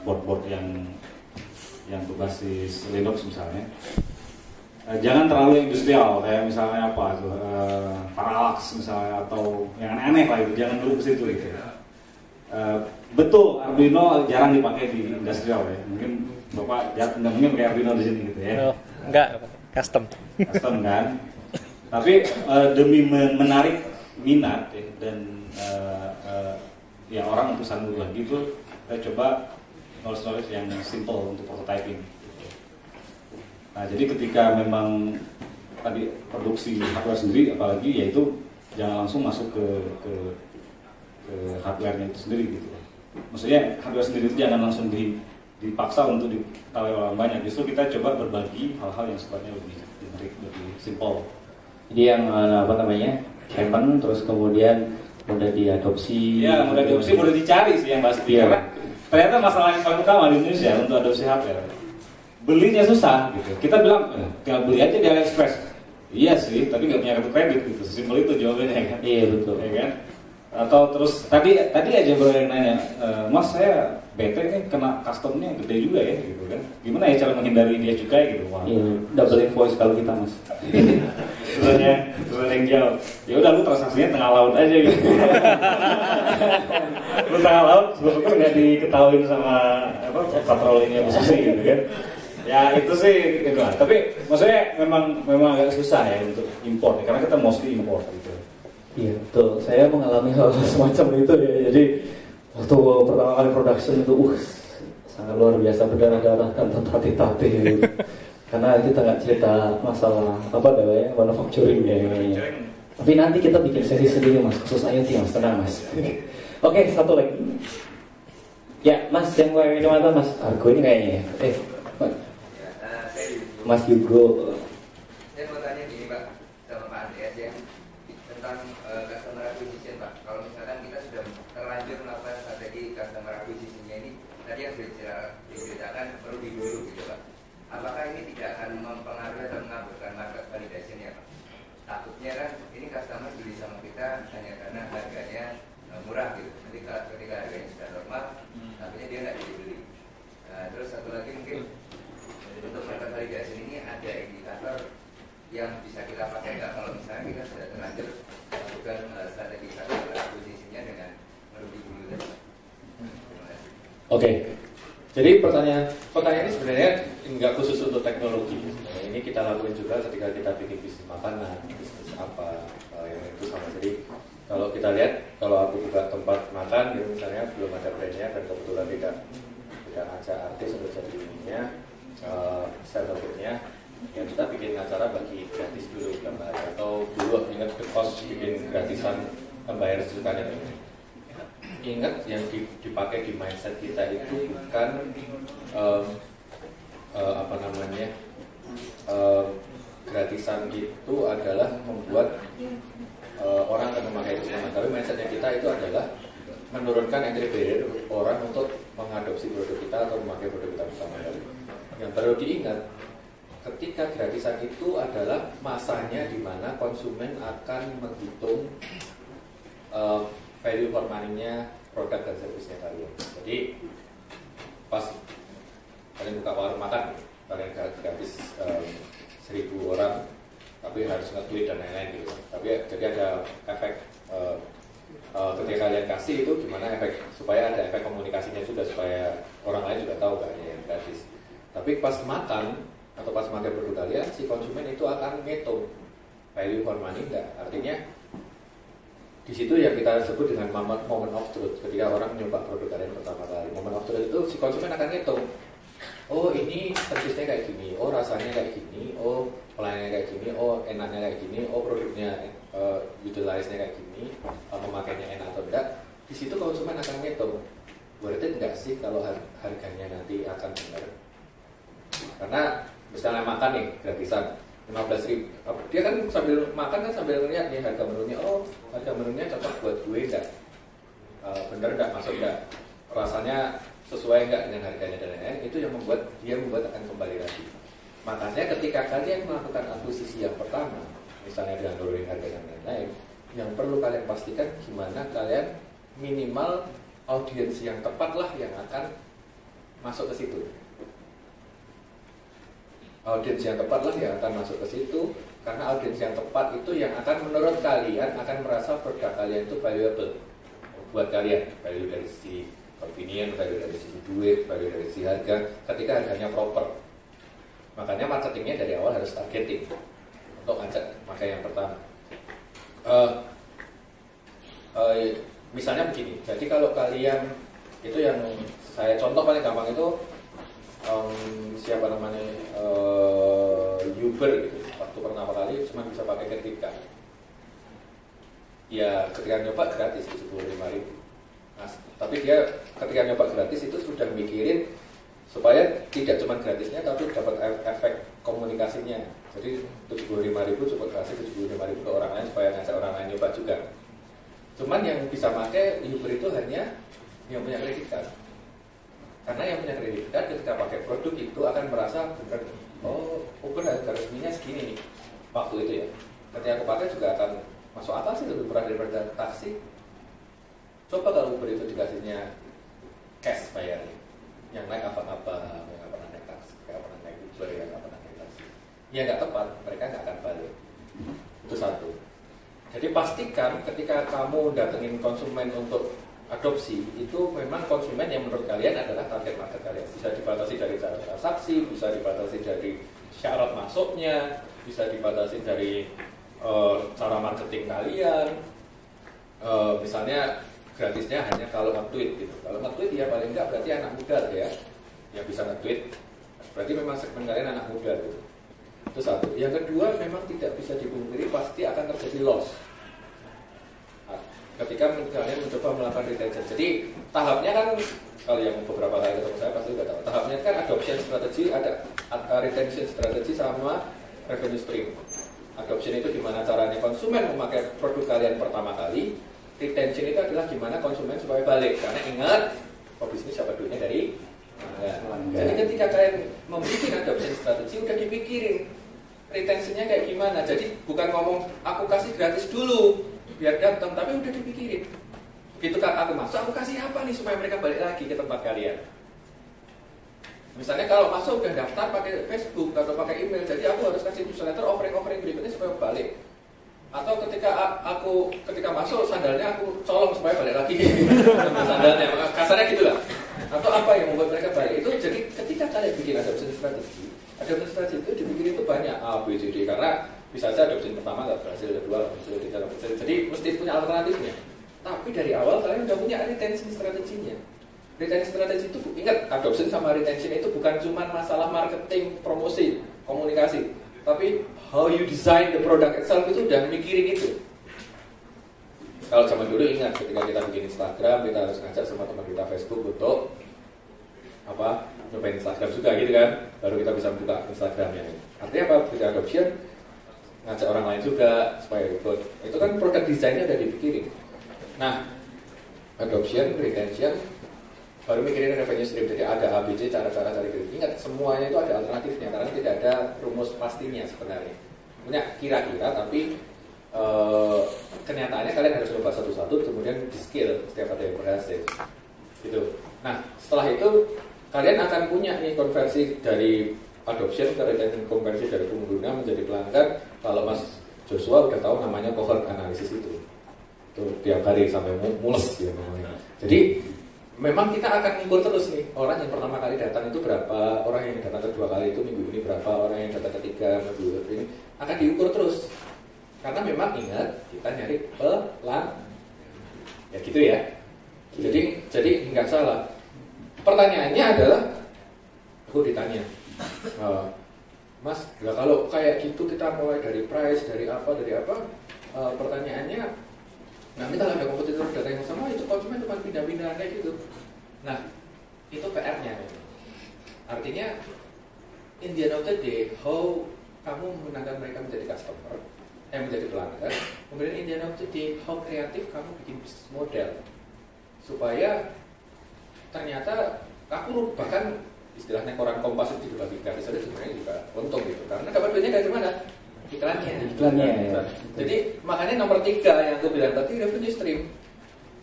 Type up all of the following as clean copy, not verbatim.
board-board yang berbasis Linux misalnya. Jangan terlalu industrial kayak misalnya apa tuh Parallax misalnya atau yang aneh lah itu, jangan dulu ke situ gitu. Betul Arduino jarang dipakai di industrial ya, mungkin Bapak nggak mungkin pakai Arduino di sini gitu ya. Oh, enggak, custom Kan, tapi demi menarik minat ya, dan ya orang untuk sanggup lagi itu kita coba knowledge yang simple untuk prototyping. Nah, jadi ketika memang tadi produksi hardware sendiri, apalagi yaitu jangan langsung masuk ke hardware-nya itu sendiri gitu. Maksudnya hardware sendiri itu jangan langsung dipaksa untuk diketahui orang banyak. Justru kita coba berbagi hal-hal yang sifatnya lebih menarik, lebih simple. Jadi yang common terus kemudian mudah diadopsi. Ya, mudah diadopsi, mudah dicari sih yang pasti. Iya. Karena ternyata masalah yang paling utama di Indonesia untuk adopsi hardware, belinya susah gitu. Kita bilang tinggal beli aja di AliExpress. Iya sih, tapi nggak punya kartu kredit gitu. Sesimpel itu jawabannya kan. Iya betul. Ya kan? Atau terus tadi aja bro yang nanya, Mas saya bete nih kena customnya gede juga ya gitu kan. Gimana ya cara menghindari dia cukai gitu? Wah. Iya, double invoice kalau kita Mas. Terus yang jawab, ya udah lu transaksinya tengah laut aja gitu. Lu tengah laut, sebetulnya nggak diketahuin sama patrolinya posisi gitu kan. Ya itu sih gitu lah. Tapi maksudnya memang agak susah ya untuk import karena kita mostly import gitu. Iya betul. Saya mengalami hal semacam itu ya. Jadi waktu pertama kali production itu sangat luar biasa, berdarah-darah dan tertatih-tatih gitu. Karena kita nggak cerita masalah manufacturing ya. Tapi nanti kita bikin sesi sendiri Mas, khusus IoT Mas, tenang Mas. Oke, satu lagi. Ya Mas, yang pakai kacamata Mas Argo ini kayaknya Mas Yugo. Saya mau tanya gini Pak, sama Pak Andreas ya, tentang customer acquisition Pak. Kalau misalkan kita sudah terlanjur melakukan strategi customer acquisition-nya ini, tadi yang sudah diceritakan perlu dulu gitu Pak. Apakah ini tidak akan mempengaruhi atau mengaburkan market validation ya Pak? Takutnya kan ini customer beli sama kita hanya karena harganya murah gitu. Ketika harganya sudah normal, takutnya dia nggak jadi beli. Terus satu lagi mungkin untuk market validation ini ada indikator yang bisa kita pakai nggak kalau misalnya kita sudah terlanjur melakukan strategi customer acquisition-nya dengan merugi dulu tadi. Terima kasih. Oke. Jadi pertanyaan ini sebenarnya nggak khusus untuk teknologi. Ini kita lakukan juga ketika kita bikin bisnis makanan, bisnis apa yang itu sama. Jadi kalau kita lihat, kalau aku buka tempat makan, gitu, misalnya belum ada brandnya dan kebetulan tidak ngajak artis untuk jadi ininya, celebrity-nya, ya kita bikin acara bagi gratis dulu gambar, atau dulu ingat the cost bikin gratisan membayar sesukanya. Ingat yang dipakai di mindset kita itu bukan gratisan itu adalah membuat orang akan memakai itu semua. Tapi mindsetnya kita itu adalah menurunkan entry barrier orang untuk mengadopsi produk kita atau memakai produk kita pertama kali. Yang perlu diingat, ketika gratisan itu adalah masanya di mana konsumen akan menghitung value for money-nya produk dan servisnya kalian. Jadi pas kalian buka warung makan, kalian gratis 1.000 orang, tapi harus nge-tweet dan lain-lain gitu. Tapi jadi ada efek ketika kalian kasih itu gimana efek supaya ada efek komunikasinya juga, supaya orang lain juga tahu kayaknya yang gratis. Tapi pas makan atau pas pakai produk kalian, si konsumen itu akan ngitung value for money enggak. Artinya di situ yang kita sebut dengan moment of truth. Ketika orang nyoba produk kalian pertama kali, moment of truth itu si konsumen akan ngitung, oh ini servisnya kayak gini, oh rasanya kayak gini, oh pelayanannya kayak gini, oh enaknya kayak gini, oh produknya utilize-nya kayak gini, memakainya enak atau enggak. Di situ konsumen akan ngitung, berarti enggak sih kalau harganya nanti akan benar. Karena misalnya makan nih gratisan 15.000, dia kan sambil makan kan sambil ngeliat nih harga menunya, oh harga menunya cocok buat gue enggak, bener enggak, masuk enggak, rasanya sesuai enggak dengan harganya dan lain-lain. Itu yang membuat akan kembali lagi. Makanya ketika kalian melakukan akuisisi yang pertama, misalnya dengan nurunin harga dan lain-lain, yang perlu kalian pastikan gimana kalian minimal audiens yang tepat lah yang akan masuk ke situ. Audiens yang tepat lah yang akan masuk ke situ, karena audiens yang tepat itu yang akan menurut kalian akan merasa produk kalian itu valuable buat kalian, value dari sisi convenient, value dari sisi duit, value dari sisi harga, ketika harganya proper. Makanya marketingnya dari awal harus targeting untuk ngajak pakai yang pertama. Misalnya begini, jadi kalau kalian itu yang saya contoh paling gampang itu siapa namanya Uber gitu. Waktu pertama kali cuma bisa pakai credit card. Ya ketika nyoba gratis 75.000. Nah, tapi dia ketika nyoba gratis itu sudah mikirin supaya tidak cuma gratisnya tapi dapat efek komunikasinya. Jadi 75.000 cukup kasih 75.000 ke orang lain supaya ngajak orang lain nyoba juga. Cuman yang bisa pakai Uber itu hanya yang punya kredit card. Karena yang punya kredit card ketika pakai produk itu akan merasa benar, oh Uber harga resminya segini nih waktu itu ya. Ketika aku pakai juga akan masuk akal sih, lebih murah daripada taksi. Coba kalau Uber itu dikasihnya cash bayarnya, yang naik apa-apa, yang nggak pernah naik taksi, nggak pernah naik Uber, yang nggak pernah naik taksi, ya nggak tepat, mereka nggak akan balik. Itu satu. Jadi pastikan ketika kamu datengin konsumen untuk adopsi, itu memang konsumen yang menurut kalian adalah target market kalian. Bisa dibatasi dari cara transaksi, bisa dibatasi dari syarat masuknya, bisa dibatasi dari cara marketing kalian. Misalnya gratisnya hanya kalau nge-tweet gitu. Kalau nge-tweet ya paling enggak berarti anak muda ya, yang bisa nge-tweet. Berarti memang segmen kalian anak muda gitu. Itu satu. Yang kedua, memang tidak bisa dipungkiri pasti akan terjadi loss ketika kalian mencoba melakukan retention. Jadi tahapnya kan, kalau yang beberapa kali ketemu saya pasti sudah tahu, tahapnya kan adoption strategi, ada retention strategi sama revenue stream. Adoption itu gimana caranya konsumen memakai produk kalian pertama kali. Retention itu adalah gimana konsumen supaya balik. Karena ingat, pebisnis dapat duitnya dari pelanggan. Jadi ketika kalian membuat adoption strategi, udah dipikirin retentionnya kayak gimana. Jadi bukan ngomong aku kasih gratis dulu biar datang, tapi udah dipikirin. Begitu aku masuk, aku kasih apa nih supaya mereka balik lagi ke tempat kalian. Misalnya kalau masuk udah daftar pakai Facebook atau pakai email, jadi aku harus kasih newsletter offering berikutnya supaya balik. Atau ketika masuk sandalnya aku colong supaya balik lagi sandalnya, kasarnya gitulah. Atau apa yang membuat mereka balik itu. Jadi ketika kalian bikin adoption strategi itu dipikirin itu banyak A, B, C, D, karena bisa saja adoption pertama nggak berhasil, kedua berhasil, ketiga berhasil. Jadi mesti punya alternatifnya. Tapi dari awal kalian udah punya retention strateginya. Retention strategi itu, ingat, adoption sama retention itu bukan cuma masalah marketing, promosi, komunikasi, tapi how you design the product itself itu udah mikirin itu. Kalau zaman dulu ingat, ketika kita bikin Instagram, kita harus ngajak sama teman kita Facebook untuk nyobain Instagram juga gitu kan, baru kita bisa buka Instagramnya. Artinya apa? Ketika adoption, ngajak orang lain juga supaya ikut. Itu kan produk desainnya udah dipikirin. Nah, adoption, retention, baru mikirin revenue stream. Jadi ada ABC, cara-cara cari duit. Ingat, semuanya itu ada alternatifnya karena tidak ada rumus pastinya sebenarnya. Punya kira-kira, tapi kenyataannya kalian harus coba satu-satu, kemudian di scale setiap ada yang berhasil. Gitu. Nah, setelah itu kalian akan punya nih konversi dari adoption ke retention, konversi dari pengguna menjadi pelanggan. Kalau Mas Joshua udah tahu namanya cohort analysis itu tiap hari sampai mules ya namanya. Jadi memang kita akan ngukur terus nih, orang yang pertama kali datang itu berapa, orang yang datang kedua kali itu minggu ini berapa, orang yang datang ketiga minggu ini akan diukur terus. Karena memang ingat, kita nyari pelanggan. Ya gitu ya. Jadi nggak salah. Pertanyaannya adalah, aku ditanya, Mas, kalau kayak gitu kita mulai dari price, dari apa, pertanyaannya, nanti kalau ada kompetitor data yang sama, itu konsumen cuma pindah-pindah kayak gitu. Nah, itu PR-nya. Artinya, in the end of the day, how kamu menangkan mereka menjadi customer, menjadi pelanggan, kemudian in the end of the day, how kreatif kamu bikin bisnis model, supaya ternyata aku bahkan istilahnya koran Kompas itu juga gratis saja sebenarnya juga untung gitu, karena dapat duitnya dari mana? Iklannya ya. Jadi makanya nomor 3 yang aku bilang tadi, revenue stream.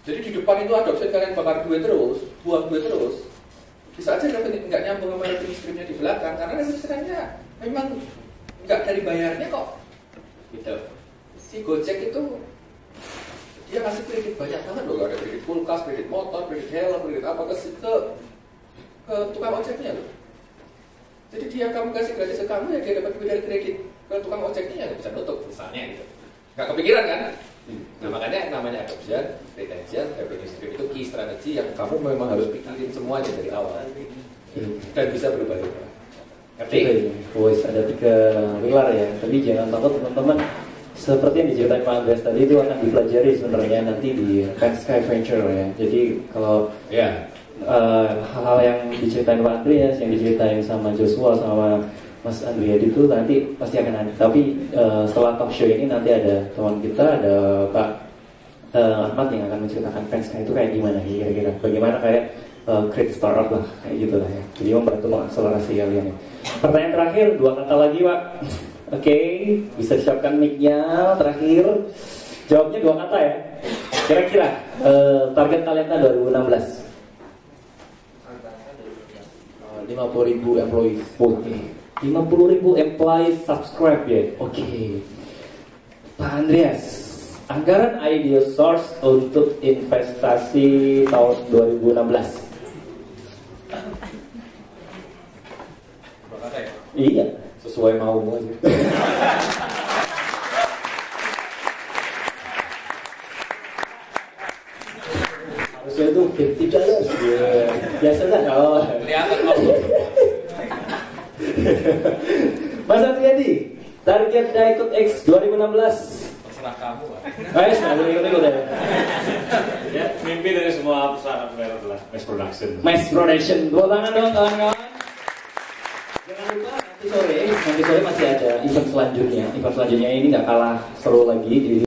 Jadi di depan itu adoption kalian bakar duit terus, buang duit terus, bisa aja revenue nggak nyambung sama revenue streamnya di belakang, karena revenue streamnya memang nggak dari bayarnya kok. Gitu. Si Gojek itu dia ngasih kredit banyak banget loh, ada kredit kulkas, kredit motor, kredit helm, kredit apa ke tukang ojeknya loh. Jadi dia kamu kasih gratis ke kamu, ya dia dapat dari kredit ke tukang ojeknya, ya bisa nutup misalnya gitu. Nggak kepikiran kan? Nah makanya namanya adoption, retention, revenue stream itu key strategi yang kamu memang harus pikirin semuanya dari awal dan bisa berubah-ubah. Ngerti? Voice ada 3 pilar ya, tapi jangan takut teman-teman. Seperti yang diceritain Pak Andreas tadi itu akan dipelajari sebenarnya nanti di Pensky Venture ya. Jadi kalau hal-hal yang diceritain Pak Andreas, yang diceritain sama Joshua sama Mas Andriadi itu nanti pasti akan ada. Tapi setelah talk show ini nanti ada teman kita, ada Pak Ahmad yang akan menceritakan Pensky itu kayak gimana kira-kira. Bagaimana kayak create startup lah, kayak gitu lah ya. Jadi membantu mengakselerasi kalian ya. Pertanyaan terakhir, 2 kata lagi Pak. Oke, bisa disiapkan mic-nya terakhir. Jawabnya 2 kata ya. Kira-kira target kalian kan 2016. 50.000 employees. Oke. 50.000 employees subscribe ya. Oke. Pak Andreas, anggaran Ideal Source untuk investasi tahun 2016. Iya, Sesuai maumu aja. harusnya itu $50. Biasa nggak kalau Kelihatan kok. Mas Andriadi, target Daikut X 2016. Terserah kamu Pak. Guys, nggak ikut-ikut ya. Ya, mimpi dari semua perusahaan software adalah mass production. Mass production, tepuk tangan dong kawan-kawan. Jangan lupa nanti sore masih ada event selanjutnya. Event selanjutnya ini nggak kalah seru lagi.